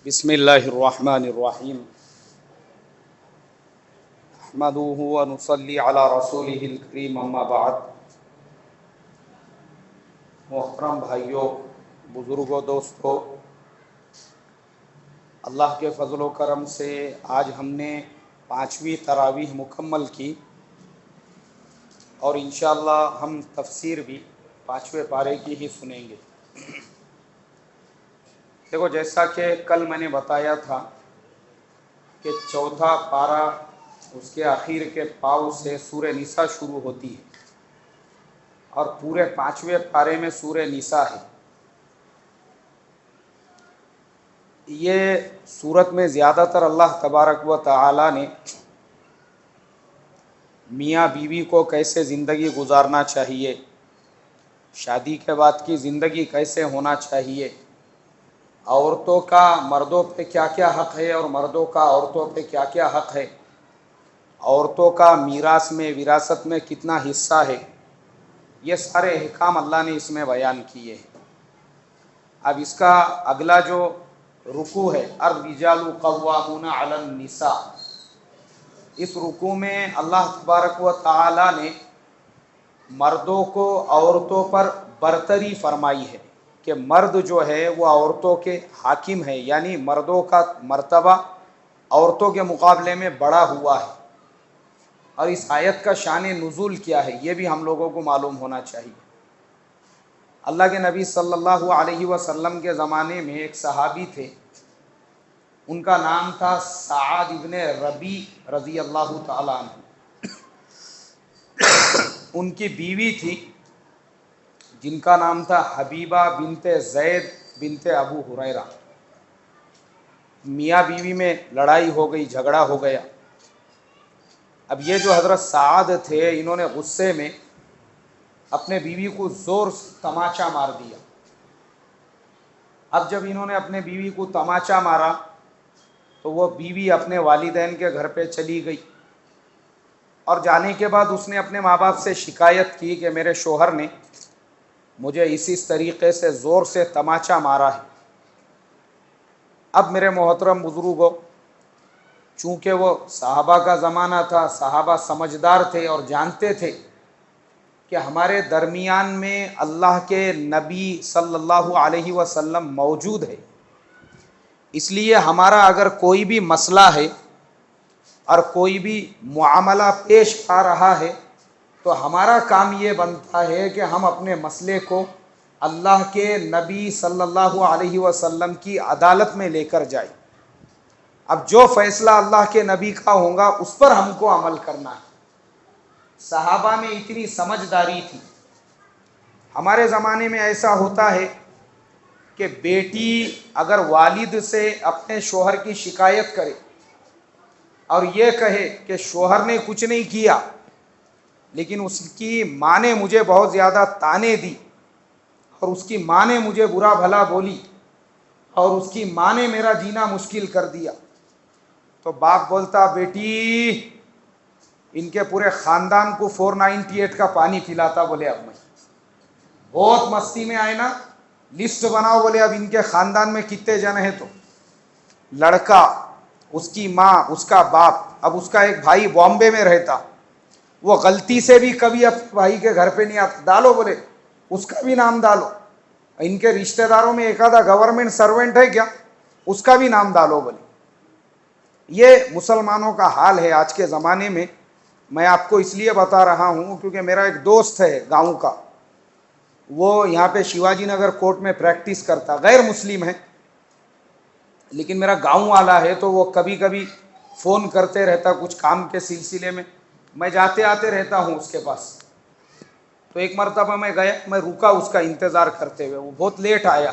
بسم اللہ الرحمن الرحیم احمدہ ونصلی علی رسولہ الکریم اما بعد۔ محترم بھائیوں، بزرگوں، دوستوں، اللہ کے فضل و کرم سے آج ہم نے 5ویں تراویح مکمل کی اور انشاءاللہ ہم تفسیر بھی 5ویں پارے کی ہی سنیں گے۔ دیکھو، جیسا کہ کل میں نے بتایا تھا کہ چوتھا پارہ اس کے آخر کے پاؤ سے سورہ نساء شروع ہوتی ہے اور پورے 5ویں پارے میں سورہ نساء ہے۔ یہ سورت میں زیادہ تر اللہ تبارک و تعالی نے میاں بیوی کو کیسے زندگی گزارنا چاہیے، شادی کے بعد کی زندگی کیسے ہونا چاہیے، عورتوں کا مردوں پہ کیا کیا حق ہے اور مردوں کا عورتوں پہ کیا کیا حق ہے، عورتوں کا میراث میں وراثت میں کتنا حصہ ہے، یہ سارے احکام اللہ نے اس میں بیان کیے ہیں۔ اب اس کا اگلا جو رکوع ہے، الرجال قوامون علی النساء، اس رکوع میں اللہ تبارک و تعالی نے مردوں کو عورتوں پر برتری فرمائی ہے کہ مرد جو ہے وہ عورتوں کے حاکم ہے، یعنی مردوں کا مرتبہ عورتوں کے مقابلے میں بڑا ہوا ہے۔ اور اس آیت کا شان نزول کیا ہے یہ بھی ہم لوگوں کو معلوم ہونا چاہیے۔ اللہ کے نبی صلی اللہ علیہ وسلم کے زمانے میں ایک صحابی تھے، ان کا نام تھا سعد ابن ربیع رضی اللہ تعالیٰ عنہ۔ ان کی بیوی تھی جن کا نام تھا حبیبہ بنت زید بنت ابو ہریرہ۔ میاں بیوی میں لڑائی ہو گئی، جھگڑا ہو گیا۔ اب یہ جو حضرت سعد تھے، انہوں نے غصے میں اپنے بیوی کو زور سے تماچا مار دیا۔ اب جب انہوں نے اپنے بیوی کو تماچا مارا تو وہ بیوی اپنے والدین کے گھر پہ چلی گئی، اور جانے کے بعد اس نے اپنے ماں باپ سے شکایت کی کہ میرے شوہر نے مجھے اس طریقے سے زور سے تماچا مارا ہے۔ اب میرے محترم بزرگوں، چونکہ وہ صحابہ کا زمانہ تھا، صحابہ سمجھدار تھے اور جانتے تھے کہ ہمارے درمیان میں اللہ کے نبی صلی اللہ علیہ وسلم موجود ہے، اس لیے ہمارا اگر کوئی بھی مسئلہ ہے اور کوئی بھی معاملہ پیش آ رہا ہے تو ہمارا کام یہ بنتا ہے کہ ہم اپنے مسئلے کو اللہ کے نبی صلی اللہ علیہ وسلم کی عدالت میں لے کر جائیں۔ اب جو فیصلہ اللہ کے نبی کا ہوگا اس پر ہم کو عمل کرنا ہے۔ صحابہ میں اتنی سمجھداری تھی۔ ہمارے زمانے میں ایسا ہوتا ہے کہ بیٹی اگر والد سے اپنے شوہر کی شکایت کرے اور یہ کہے کہ شوہر نے کچھ نہیں کیا لیکن اس کی ماں نے مجھے بہت زیادہ طعنے دی اور اس کی ماں نے مجھے برا بھلا بولی اور اس کی ماں نے میرا جینا مشکل کر دیا، تو باپ بولتا بیٹی ان کے پورے خاندان کو 498 کا پانی پلاتا، بولے اب میں بہت مستی میں آئے نا، لسٹ بناؤ، بولے اب ان کے خاندان میں کتنے جن ہیں، تو لڑکا، اس کی ماں، اس کا باپ۔ اب اس کا ایک بھائی بامبے میں رہتا، وہ غلطی سے بھی کبھی اپنے بھائی کے گھر پہ نہیں آتا، ڈالو، بولے اس کا بھی نام ڈالو۔ ان کے رشتہ داروں میں ایک آدھا گورنمنٹ سرونٹ ہے کیا، اس کا بھی نام ڈالو، بولے۔ یہ مسلمانوں کا حال ہے آج کے زمانے میں۔ میں آپ کو اس لیے بتا رہا ہوں کیونکہ میرا ایک دوست ہے گاؤں کا، وہ یہاں پہ شیواجی نگر کورٹ میں پریکٹس کرتا، غیر مسلم ہے لیکن میرا گاؤں والا ہے، تو وہ کبھی کبھی فون کرتے رہتا کچھ کام کے سلسلے میں، میں جاتے آتے رہتا ہوں اس کے پاس۔ تو ایک مرتبہ میں گیا، میں رکا اس کا انتظار کرتے ہوئے، وہ بہت لیٹ آیا۔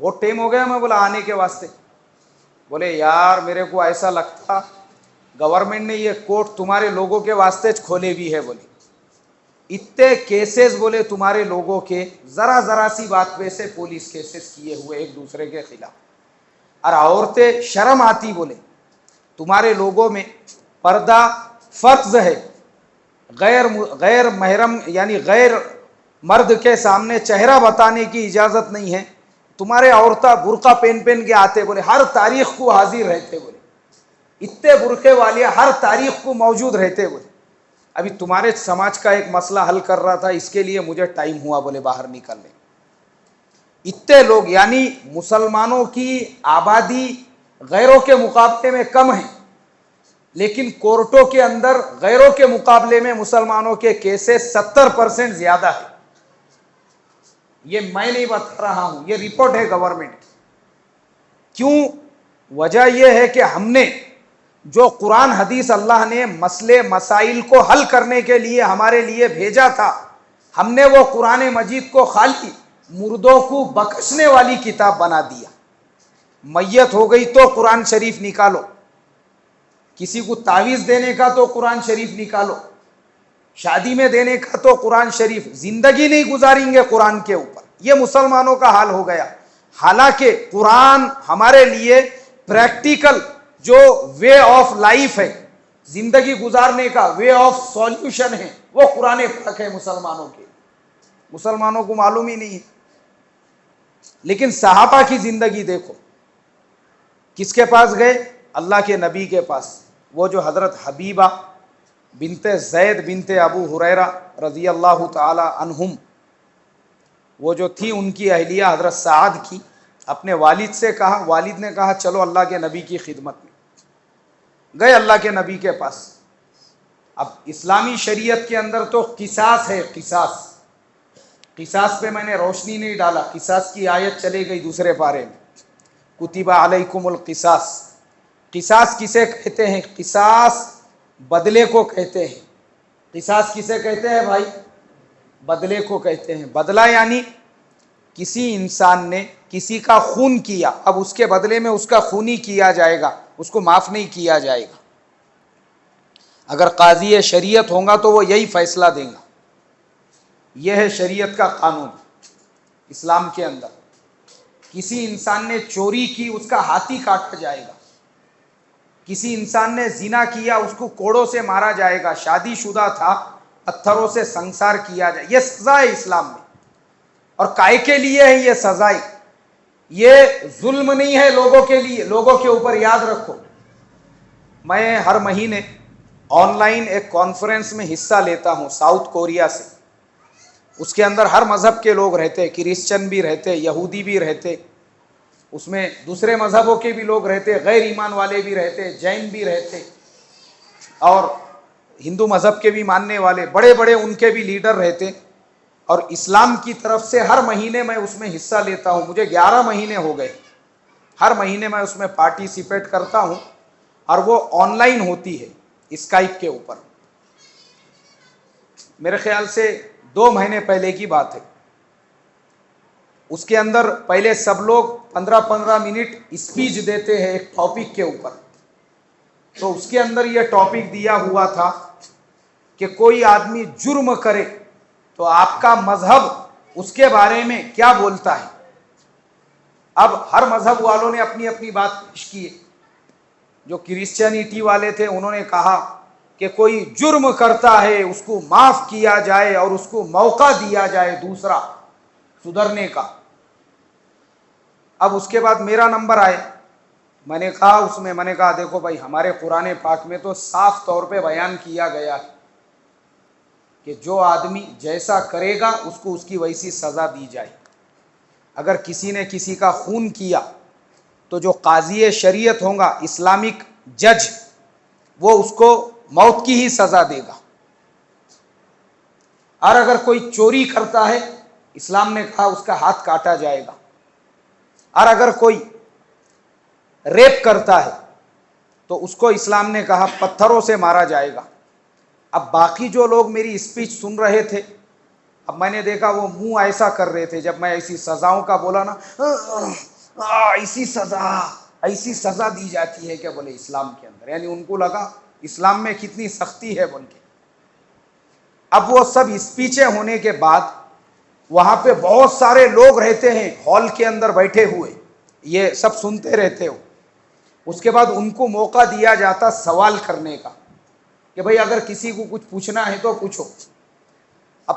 بہت ٹائم ہو گیا میں بولا آنے کے واسطے۔ بولے یار میرے کو ایسا لگتا گورنمنٹ نے یہ کورٹ تمہارے لوگوں کے واسطے کھولے بھی ہے، بولے اتنے کیسز بولے تمہارے لوگوں کے، ذرا ذرا سی بات پہ سے پولیس کیسز کیے ہوئے ایک دوسرے کے خلاف، اور عورتیں شرم آتی، بولے تمہارے لوگوں میں پردہ فرض ہے، غیر محرم یعنی غیر مرد کے سامنے چہرہ بتانے کی اجازت نہیں ہے. تمہارے عورتیں برقع پہن کے آتے بولے, ہر تاریخ کو حاضر رہتے بولے, اتنے برقعے والے ہر تاریخ کو موجود رہتے بولے. ابھی تمہارے سماج کا ایک مسئلہ حل کر رہا تھا, اس کے لیے مجھے ٹائم ہوا بولے باہر نکلنے. اتنے لوگ, یعنی مسلمانوں کی آبادی غیروں کے مقابلے میں کم ہے, لیکن کورٹوں کے اندر غیروں کے مقابلے میں مسلمانوں کے کیسز 70% زیادہ ہے. یہ میں نہیں بتا رہا ہوں, یہ رپورٹ ہے گورنمنٹ. کیوں؟ وجہ یہ ہے کہ ہم نے جو قرآن حدیث اللہ نے مسئلے مسائل کو حل کرنے کے لیے ہمارے لیے بھیجا تھا, ہم نے وہ قرآن مجید کو خالی مردوں کو بخشنے والی کتاب بنا دیا. میت ہو گئی تو قرآن شریف نکالو, کسی کو تعویذ دینے کا تو قرآن شریف نکالو, شادی میں دینے کا تو قرآن شریف, زندگی نہیں گزاریں گے قرآن کے اوپر. یہ مسلمانوں کا حال ہو گیا. حالانکہ قرآن ہمارے لیے پریکٹیکل جو وے آف لائف ہے, زندگی گزارنے کا وے آف سولوشن ہے, وہ قرآن پاک ہے مسلمانوں کے. مسلمانوں کو معلوم ہی نہیں ہے. لیکن صحابہ کی زندگی دیکھو, کس کے پاس گئے؟ اللہ کے نبی کے پاس. وہ جو حضرت حبیبہ بنت زید بنت ابو ہریرہ رضی اللہ تعالی عنہم, وہ جو تھی ان کی اہلیہ حضرت سعد کی, اپنے والد سے کہا, والد نے کہا چلو اللہ کے نبی کی خدمت میں. گئے اللہ کے نبی کے پاس. اب اسلامی شریعت کے اندر تو قصاص ہے, قصاص. قصاص پہ میں نے روشنی نہیں ڈالا, قصاص کی آیت چلے گئی دوسرے پارے میں, کتب علیکم القصاص. قصاص کسے کہتے ہیں؟ قصاص بدلے کو کہتے ہیں. قصاص کسے کہتے ہیں بھائی؟ بدلے کو کہتے ہیں. بدلہ یعنی کسی انسان نے کسی کا خون کیا, اب اس کے بدلے میں اس کا خونی کیا جائے گا, اس کو معاف نہیں کیا جائے گا. اگر قاضی شریعت ہوگا تو وہ یہی فیصلہ دیں گا. یہ ہے شریعت کا قانون اسلام کے اندر. کسی انسان نے چوری کی, اس کا ہاتھی کاٹا جائے گا. کسی انسان نے زنا کیا, اس کو کوڑوں سے مارا جائے گا. شادی شدہ تھا, پتھروں سے سنسار کیا جائے. یہ سزا ہے اسلام میں. اور کائے کے لیے ہے یہ سزائے, یہ ظلم نہیں ہے لوگوں کے لیے, لوگوں کے اوپر. یاد رکھو, میں ہر مہینے آن لائن ایک کانفرنس میں حصہ لیتا ہوں ساؤتھ کوریا سے. اس کے اندر ہر مذہب کے لوگ رہتے, کرسچن بھی رہتے, یہودی بھی رہتے, اس میں دوسرے مذہبوں کے بھی لوگ رہتے, غیر ایمان والے بھی رہتے, جین بھی رہتے, اور ہندو مذہب کے بھی ماننے والے بڑے بڑے ان کے بھی لیڈر رہتے. اور اسلام کی طرف سے ہر مہینے میں اس میں حصہ لیتا ہوں. مجھے 11 مہینے ہو گئے, ہر مہینے میں اس میں پارٹیسپیٹ کرتا ہوں. اور وہ آن لائن ہوتی ہے اسکائپ کے اوپر. میرے خیال سے 2 مہینے پہلے کی بات ہے. اس کے اندر پہلے سب لوگ 15-15 منٹ اسپیچ دیتے ہیں ایک ٹاپک کے اوپر. تو اس کے اندر یہ ٹاپک دیا ہوا تھا کہ کوئی آدمی جرم کرے تو آپ کا مذہب اس کے بارے میں کیا بولتا ہے. اب ہر مذہب والوں نے اپنی اپنی بات پیش کی. جو کرسچینٹی والے تھے انہوں نے کہا کہ کوئی جرم کرتا ہے اس کو معاف کیا جائے اور اس کو موقع دیا جائے دوسرا سدھرنے کا. اب اس کے بعد میرا نمبر آئے. میں نے کہا دیکھو بھائی, ہمارے قرآن پاک میں تو صاف طور پہ بیان کیا گیا ہے کہ جو آدمی جیسا کرے گا اس کو اس کی ویسی سزا دی جائے. اگر کسی نے کسی کا خون کیا تو جو قاضی شریعت ہوگا, اسلامک جج, وہ اس کو موت کی ہی سزا دے گا. اور اگر کوئی چوری کرتا ہے, اسلام نے کہا اس کا ہاتھ کاٹا جائے گا. اور اگر کوئی ریپ کرتا ہے تو اس کو اسلام نے کہا پتھروں سے مارا جائے گا. اب باقی جو لوگ میری اسپیچ سن رہے تھے, اب میں نے دیکھا وہ منہ ایسا کر رہے تھے جب میں ایسی سزاؤں کا بولا نا, ایسی سزا دی جاتی ہے کہ بولے اسلام کے اندر, یعنی ان کو لگا اسلام میں کتنی سختی ہے بول کے. اب وہ سب اسپیچیں ہونے کے بعد وہاں پہ بہت سارے لوگ رہتے ہیں ہال کے اندر بیٹھے ہوئے, یہ سب سنتے رہتے ہو. اس کے بعد ان کو موقع دیا جاتا سوال کرنے کا کہ بھئی اگر کسی کو کچھ پوچھنا ہے تو پوچھو. اب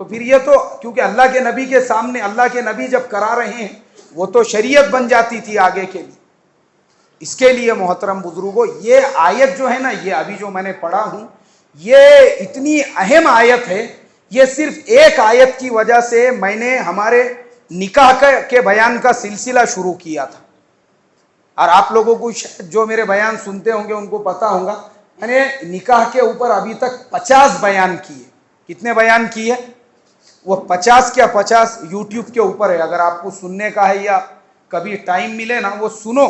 تو پھر یہ تو کیونکہ اللہ کے نبی کے سامنے اللہ کے نبی جب کرا رہے ہیں وہ تو شریعت بن جاتی تھی آگے کے لیے. اس کے لیے محترم بزرگوں یہ آیت جو ہے نا، یہ ابھی جو میں نے پڑھا ہوں یہ اتنی اہم آیت ہے. یہ صرف ایک آیت کی وجہ سے میں نے ہمارے نکاح کے بیان کا سلسلہ شروع کیا تھا. اور آپ لوگوں کو جو میرے بیان سنتے ہوں گے ان کو پتا ہوگا میں نے نکاح کے اوپر ابھی تک 50 بیان کیے. کتنے بیان کیے؟ وہ 50 کیا 50 یوٹیوب کے اوپر ہے. اگر آپ کو سننے کا ہے یا کبھی ٹائم ملے نا وہ سنو.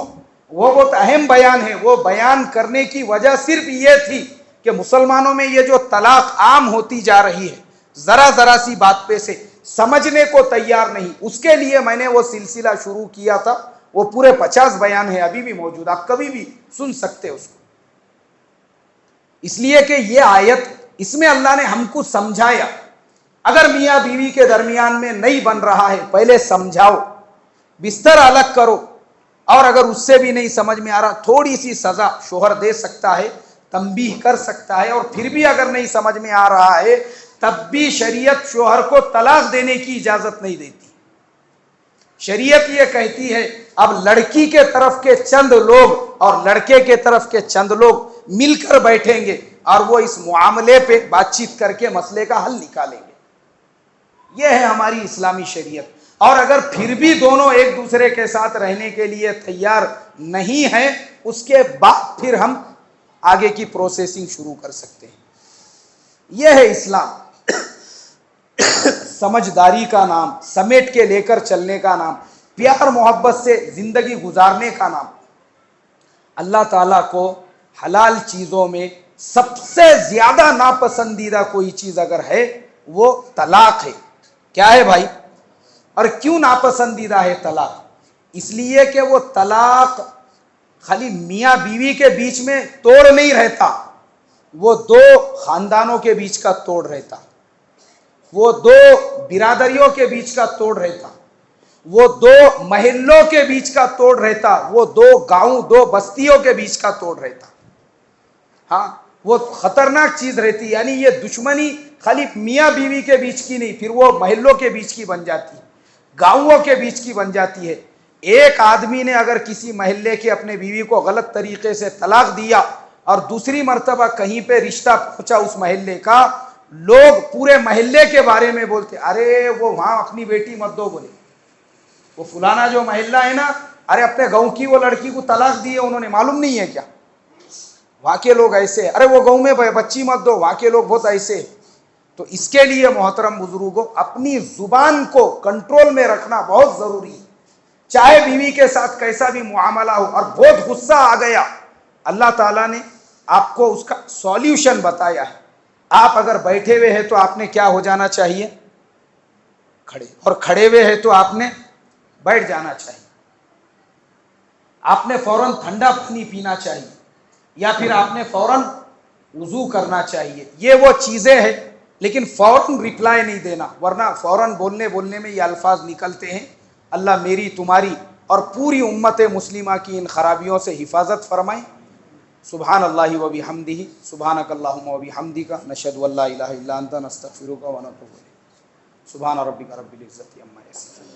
وہ بہت اہم بیان ہے. وہ بیان کرنے کی وجہ صرف یہ تھی کہ مسلمانوں میں یہ جو طلاق عام ہوتی جا رہی ہے ذرا سی بات پہ سے سمجھنے کو تیار نہیں، اس کے لیے میں نے وہ سلسلہ شروع کیا تھا. وہ پورے 50 بیان ہے ابھی بھی موجود، آپ کبھی بھی سن سکتے اس کو. اس لیے کہ یہ آیت اس میں اللہ نے ہم کو سمجھایا اگر میاں بیوی کے درمیان میں نہیں بن رہا ہے پہلے سمجھاؤ، بستر الگ کرو، اور اگر اس سے بھی نہیں سمجھ میں آ رہا تھوڑی سی سزا شوہر دے سکتا ہے، تنبیہ کر سکتا ہے، اور پھر بھی اگر نہیں سمجھ میں آ رہا ہے تب بھی شریعت شوہر کو طلاق دینے کی اجازت نہیں دیتی. شریعت یہ کہتی ہے اب لڑکی کے طرف کے چند لوگ اور لڑکے کے طرف کے چند لوگ مل کر بیٹھیں گے اور وہ اس معاملے پہ بات چیت کر کے مسئلے کا حل نکالیں گے. یہ ہے ہماری اسلامی شریعت. اور اگر پھر بھی دونوں ایک دوسرے کے ساتھ رہنے کے لیے تیار نہیں ہیں اس کے بعد پھر ہم آگے کی پروسیسنگ شروع کر سکتے ہیں. یہ ہے اسلام. سمجھداری کا نام، سمیٹ کے لے کر چلنے کا نام، پیار محبت سے زندگی گزارنے کا نام. اللہ تعالیٰ کو حلال چیزوں میں سب سے زیادہ ناپسندیدہ کوئی چیز اگر ہے وہ طلاق ہے. کیا ہے بھائی؟ اور کیوں ناپسندیدہ ہے طلاق؟ اس لیے کہ وہ طلاق خالی میاں بیوی کے بیچ میں توڑ نہیں رہتا، وہ دو خاندانوں کے بیچ کا توڑ رہتا، وہ دو برادریوں کے بیچ کا توڑ رہتا، وہ دو محلوں کے بیچ کا توڑ رہتا، وہ دو گاؤں دو بستیوں کے بیچ کا توڑ رہتا. ہاں وہ خطرناک چیز رہتی. یعنی یہ دشمنی خالی میاں بیوی کے بیچ کی نہیں، پھر وہ محلوں کے بیچ کی بن جاتی ہے، گاؤں کے بیچ کی بن جاتی ہے. ایک آدمی نے اگر کسی محلے کے اپنے بیوی کو غلط طریقے سے طلاق دیا اور دوسری مرتبہ کہیں پہ رشتہ پہنچا اس محلے کا، لوگ پورے محلے کے بارے میں بولتے ارے وہ وہاں اپنی بیٹی مت دو، بولے وہ فلانا جو محلہ ہے نا، ارے اپنے گاؤں کی وہ لڑکی کو طلاق دی ہے انہوں نے، معلوم نہیں ہے کیا؟ وہاں کے لوگ ایسے، ارے وہ گاؤں میں بچی مت دو، وہاں کے لوگ بہت ایسے. تو اس کے لیے محترم بزرگوں اپنی زبان کو کنٹرول میں رکھنا بہت ضروری ہے. چاہے بیوی کے ساتھ کیسا بھی معاملہ ہو اور بہت غصہ آ گیا، اللہ تعالیٰ نے آپ کو اس کا سولیوشن بتایا ہے. آپ اگر بیٹھے ہوئے ہیں تو آپ نے کیا ہو جانا چاہیے؟ کھڑے. اور کھڑے ہوئے ہیں تو آپ نے بیٹھ جانا چاہیے. آپ نے فوراً ٹھنڈا پانی پینا چاہیے یا پھر آپ نے فوراً وضو کرنا چاہیے. یہ وہ چیزیں ہیں، لیکن فوراً ریپلائی نہیں دینا، ورنہ فوراً بولنے میں یہ الفاظ نکلتے ہیں. اللہ میری تمہاری اور پوری امت مسلمہ کی ان خرابیوں سے حفاظت فرمائے. سبحان اللہ و بحمدہ، سبحانک اللہم و بحمدک، نشہد ان لا الہ الا انت، نستغفرک و نتوب الیک. سبحان ربک رب العزت عما یصفون.